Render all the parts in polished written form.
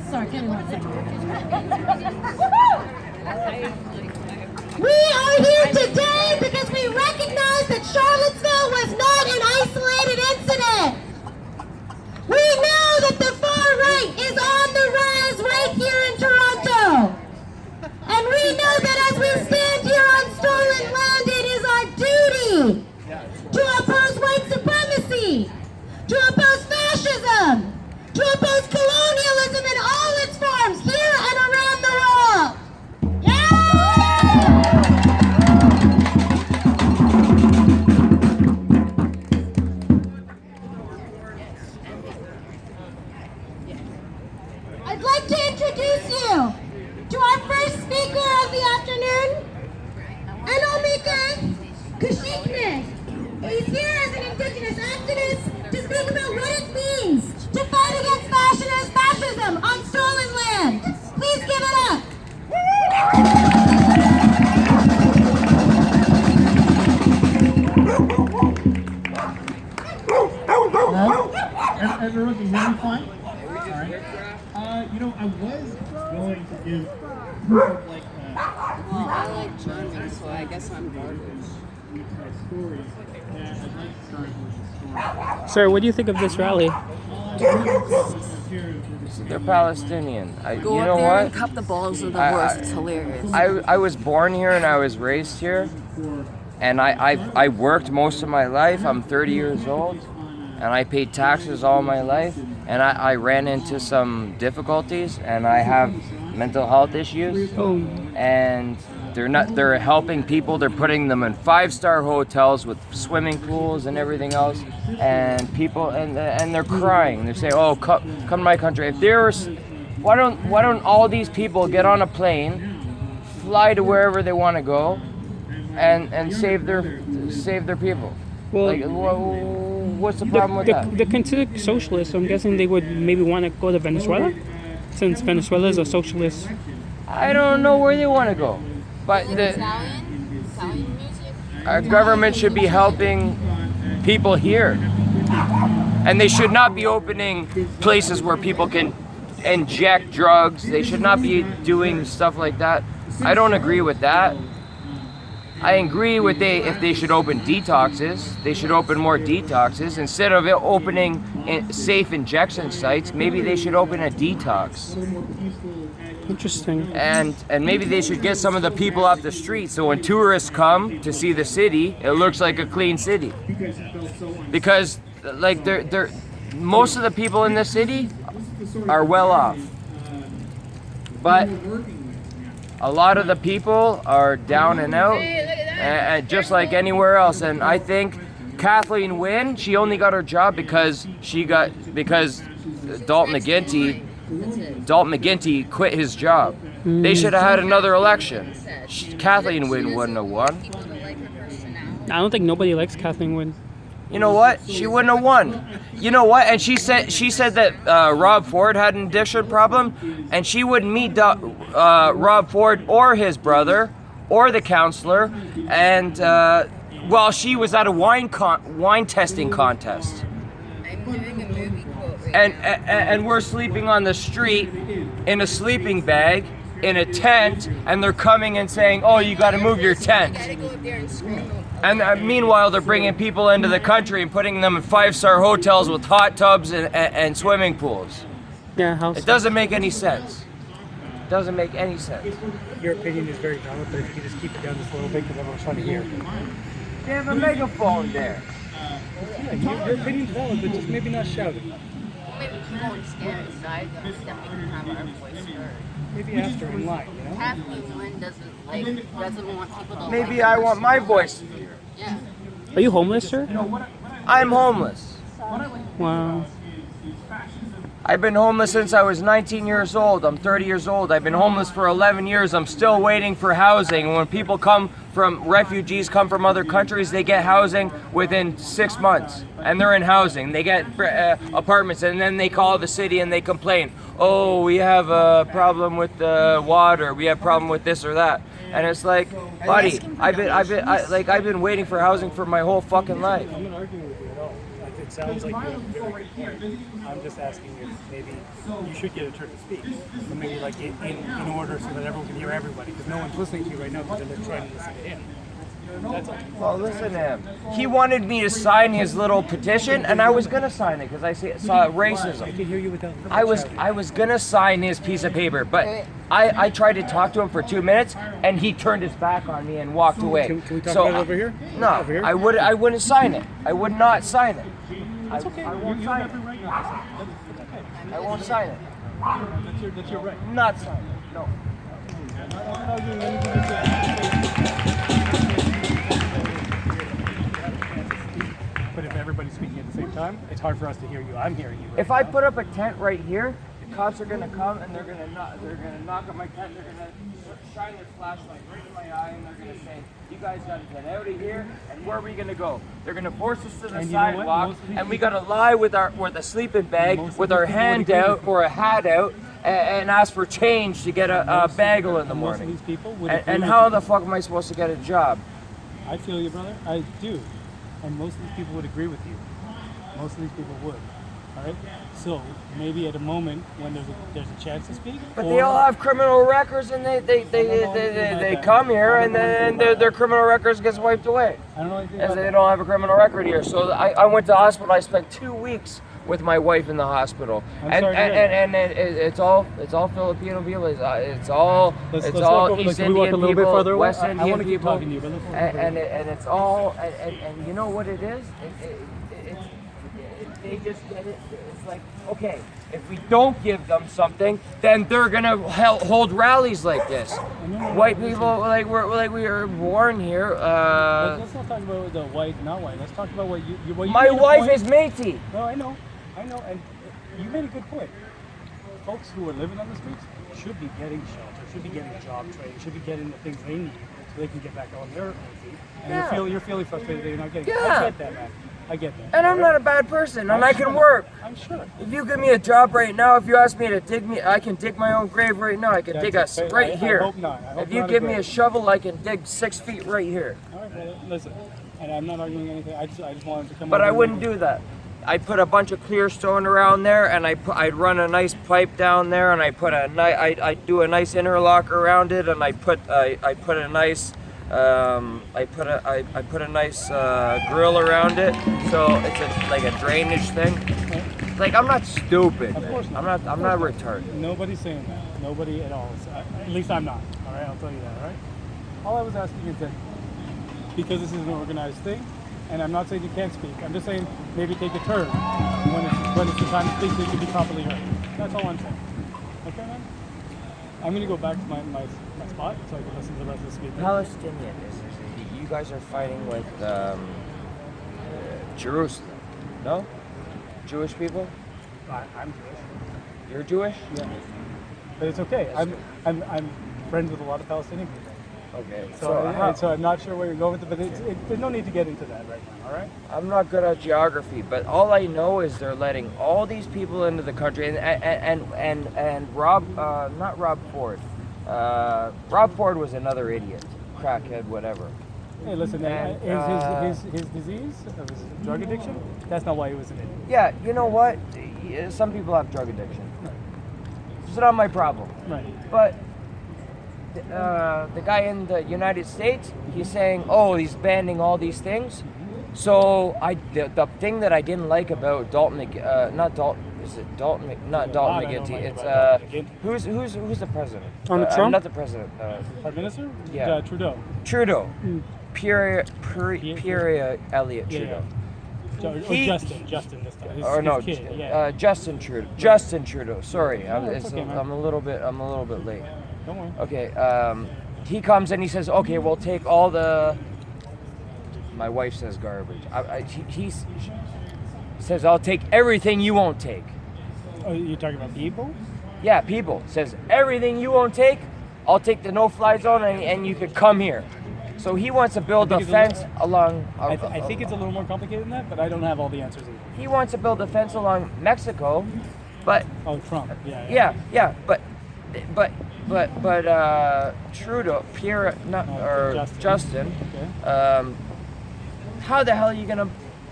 Sorry, give me 1 second. We are here today because we recognize that Charlottesville was not an isolated incident. We know that the far right is on the rise right here in Toronto. And we know that as we stand here on stolen land, it is our duty to oppose white supremacy, to oppose fascism, to oppose colonialism in all its forms here and around the world. I'd like to introduce you to our first speaker of the afternoon, Anomika Kashikne. He's here as an Indigenous activist to speak about what it means to fight against fascism on stolen land. Please give it up. Hello? Everyone can hear me fine? Alright. I was going to give like well, I like German, so I guess I'm garbage. story. I'd like to start with a story. Sir, what do you think of this rally? They're Palestinian. Go you up know there what? and cup the balls are the worst. It's hilarious. I was born here and I was raised here, and I worked most of my life. I'm 30 years old, and I paid taxes all my life, and I ran into some difficulties, and I have mental health issues, and they're helping people. They're putting them in 5-star hotels with swimming pools and everything else, and people and they're crying. They say, "Oh, come to my country." If there's, why don't all these people get on a plane, fly to wherever they want to go, and save their people? Well, like, what's the problem with that? They're considered socialists, so I'm guessing they would maybe want to go to Venezuela, since Venezuela is a socialist. I don't know where they want to go, but Italian music. our government should be helping people here, and they should not be opening places where people can inject drugs. They should not be doing stuff like that. I don't agree with that. I agree with if they should open detoxes. They should open more detoxes instead of opening safe injection sites. Maybe they should open a detox. Interesting. And maybe they should get some of the people off the street, so when tourists come to see the city, it looks like a clean city. Because like they're most of the people in the city are well off, but a lot of the people are down and out, and just like anywhere else. And I think Kathleen Wynne, she only got her job because Dalton McGuinty quit his job. They should have had another election. Kathleen Wynne wouldn't have won. I don't think nobody likes Kathleen Wynne. You know what? She wouldn't have won. You know what? And she said that Rob Ford had an addiction problem, and she wouldn't meet Rob Ford or his brother or the counselor. And while she was at a wine testing contest. I'm doing a movie quote right And we're sleeping on the street in a sleeping bag in a tent, and they're coming and saying, "Oh, you got to move your tent." now. You gotta go up there and scream. And meanwhile, they're bringing people into the country and putting them in 5-star hotels with hot tubs and swimming pools. Yeah, It doesn't make any sense. It doesn't make any sense. Your opinion is very valid, but if you could just keep it down just a little bit because everyone's trying to hear. They have a megaphone there. Yeah, your opinion's valid, but just maybe not shouted. Maybe people won't stand aside though, that we can have our voice heard. Maybe after in line, you know? Kathleen Wynne doesn't want people to Maybe I want my voice to be heard. Yeah. Are you homeless, sir? I'm homeless. Wow. I've been homeless since I was 19 years old. I'm 30 years old. I've been homeless for 11 years. I'm still waiting for housing. And when people refugees come from other countries, they get housing within 6 months. And they're in housing. They get apartments, and then they call the city and they complain. "Oh, we have a problem with the water. We have a problem with this or that." And it's like, buddy, I've been waiting for housing for my whole fucking life. I'm not arguing with you at all. I think it sounds like you have a very good point. I'm just asking if maybe you should get a turn to speak, but maybe like in order so that everyone can hear everybody, because no one's listening to you right now because they're trying to listen to him. That's all. Well, listen to him. He wanted me to sign his little petition, and I was gonna sign it because I saw I racism. can hear you without. I was gonna sign his piece of paper, but I tried to talk to him for 2 minutes, and he turned his back on me and walked away. Can we talk So about it over here? No, Over here? I wouldn't sign it. I would not sign it. That's okay. I You won't have sign every it. right not to sign it. That's okay. I won't sign it. That's your right. Not sign it. No. I'm not arguing anything you said. But if everybody's speaking at the same time, it's hard for us to hear you. I'm hearing you. Right If I now. put up a tent right here, the cops are gonna come and they're gonna knock on my tent. They're gonna shine their flashlight right in my eye and they're gonna say, "You guys gotta get out of here." And where are we gonna go? They're gonna force us to the And you know what? sidewalk, Most of these and we gotta lie with a sleeping bag, Most of with these our people would hand agree out with or a hat out, and ask for change to get a bagel in the Most of morning. these people would And, agree and with how you. the fuck am I supposed to get a job? I feel you, brother. I do. And most of these people would agree with you. Most of these people would. All right? So maybe at a moment when there's a chance to speak. But or, they all have criminal records, and they come here, and then their criminal records gets wiped away. I don't know anything As about they that. don't have a criminal record here. So I went to hospital. I spent 2 weeks with my wife in the hospital, I'm and sorry to hear and it's all Filipino people. It's all Let's it's walk all over- like, East can we walk a Indian little bit people, further away? West I Indian wanna keep people, talking to you, but let's walk a little and it's all and you know what it is? They just get it. It's like, okay, if we don't give them something, then they're gonna hold rallies like this. White people, like we were born here. Let's not talk about the white, not white. Let's talk about what you My made a wife point. is Métis. No, I know, and you made a good point. Folks who are living on the streets should be getting shelter, should be getting job training, should be getting the things they need so they can get back on their own feet. And Yeah. you're feeling frustrated that you're not getting. Yeah. I get that, man. I get that. And I'm not a bad person, and I can work. I'm sure. If you give me a job right now, if you ask me to dig me, I can dig my own grave right now. I can dig us That's- right I here. hope not. I hope If you not give me again. a shovel, I can dig 6 feet right here. All right, brother. Listen, and I'm not arguing anything. I just wanted to come. But over I and- wouldn't do that. I put a bunch of clear stone around there, and I'd run a nice pipe down there, and I do a nice interlock around it, and I put a nice grill around it, so it's like a drainage thing. Like, I'm not stupid. Of course not. I'm not retarded. Nobody's saying that. Nobody at all. At least I'm not. All right, I'll tell you that. All right. All I was asking is that because this is an organized thing, and I'm not saying you can't speak. I'm just saying maybe take a turn when it's the time to speak so you can be properly heard. That's all I'm saying. Okay, man. I'm gonna go back to my spot so I can listen to the rest of the speakers. Palestinian. You guys are fighting with Jerusalem, no? Jewish people? I'm Jewish. You're Jewish? Yeah. But it's okay. I'm friends with a lot of Palestinian people. Okay. So I'm not sure where you're going with it, but there's no need to get into that right now. All right. I'm not good at geography, but all I know is they're letting all these people into the country, and not Rob Ford. Rob Ford was another idiot, crackhead, whatever. Hey, listen, And, his disease, of his drug addiction, that's not why he was an idiot. Yeah, you know what? Some people have drug addiction. It's not my problem. Right. But the guy in the United States, he's saying, oh, he's banning all these things. So the thing that I didn't like about Dalton, not Dalton, is it Dalton? Not Dalton I don't McGuinty. know It's about who's the president? Donald Trump? Not the president. Prime Minister? Yeah. Trudeau. Trudeau. Pierre Elliott Trudeau. Justin this time. His kid, Justin Trudeau. Justin Trudeau. Sorry, it's okay, man. I'm a little bit late. Don't worry. Okay. He comes and he says, okay, we'll take all the. My wife says garbage. He says, I'll take everything you won't take. Oh, you're talking about people? Yeah, people. Says everything you won't take, I'll take the no-fly zone and you could come here. So he wants to build a fence along. I think it's a little more complicated than that, but I don't have all the answers either. He wants to build a fence along Mexico, but Oh, Trump. Yeah. But Trudeau, Justin. Okay. How the hell are you gonna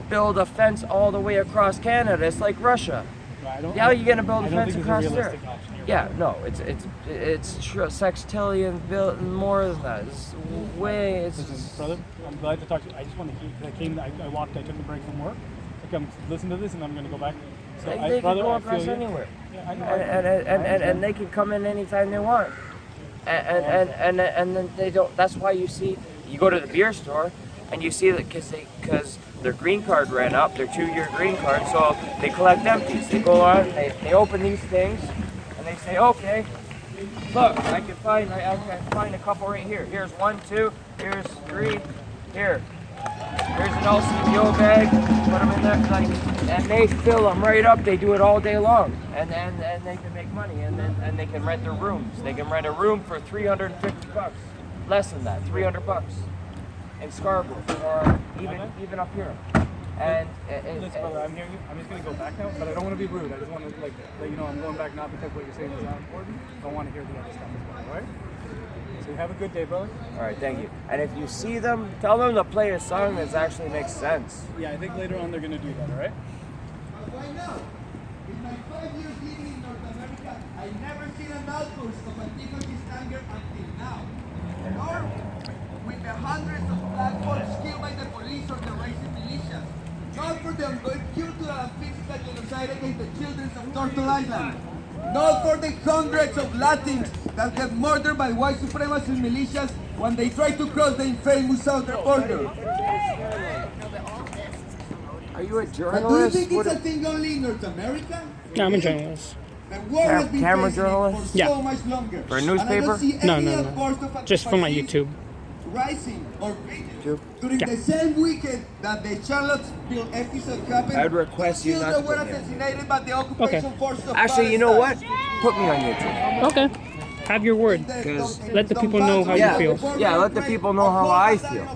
build a fence all the way across Canada. It's like Russia. How are you gonna build a fence across there? Yeah, no, it's sextillion built more than that. It's way. Listen, brother, I'm glad to talk to you. I just want to hear. I took a break from work. I come listen to this, and I'm gonna go back. So, They can go across anywhere, and they can come in anytime they want. And then they don't. That's why you see, you go to the beer store, and you see that because their green card ran up, their 2-year green card, so they collect empties. They go on, they open these things, and they say, okay, look, I can find a couple right here. Here's 1, 2, here's 3, here. Here's an LCBO bag, put them in there, and they fill them right up. They do it all day long, and they can make money, and they can rent their rooms. They can rent a room for $350, less than that, $300 in Scarborough, or even up here. And listen, brother, I'm hearing you. I'm just gonna go back now, but I don't want to be rude. I just want to let you know I'm going back not because what you're saying is not important. I want to hear the other stuff as well. All right? So have a good day, brother. All right, thank you. And if you see them, tell them to play a song that actually makes sense. Yeah, I think later on they're gonna do that. All right? Why not? In my 5 years living in North America, I never seen an outburst of anti-fascist anger until now. Nor with the hundreds of black folks killed by the police or the racist militias. Not for the ongoing cultural and physical genocide against the children of Turtle Island. Not for the hundreds of Latins that get murdered by white supremacist militias when they try to cross the infamous southern border. Are you a But journalist? do you think it's a thing only in North America? No, I'm a journalist. The war has been Camera facing it journalist? for Yeah. so much longer. For a And I don't newspaper? see No, any no, no. outburst of Just for my anti-fascism YouTube. rising or raging YouTube? during Yeah. the same weekend that the Charlottesville episode happened. I'd request you children not to were put me on. assassinated by the occupation force of Actually, you know what? Palestine. Put me on YouTube. Okay. Have your word. Because- Let the people know how you feel. Yeah, let the people know how I feel.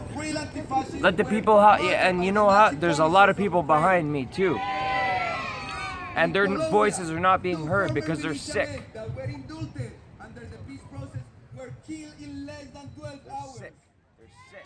Let the people and you know how, there's a lot of people behind me too. And their voices are not being heard because they're sick. That were indulted under the peace process were killed in less than 12 hours. Sick. They're sick.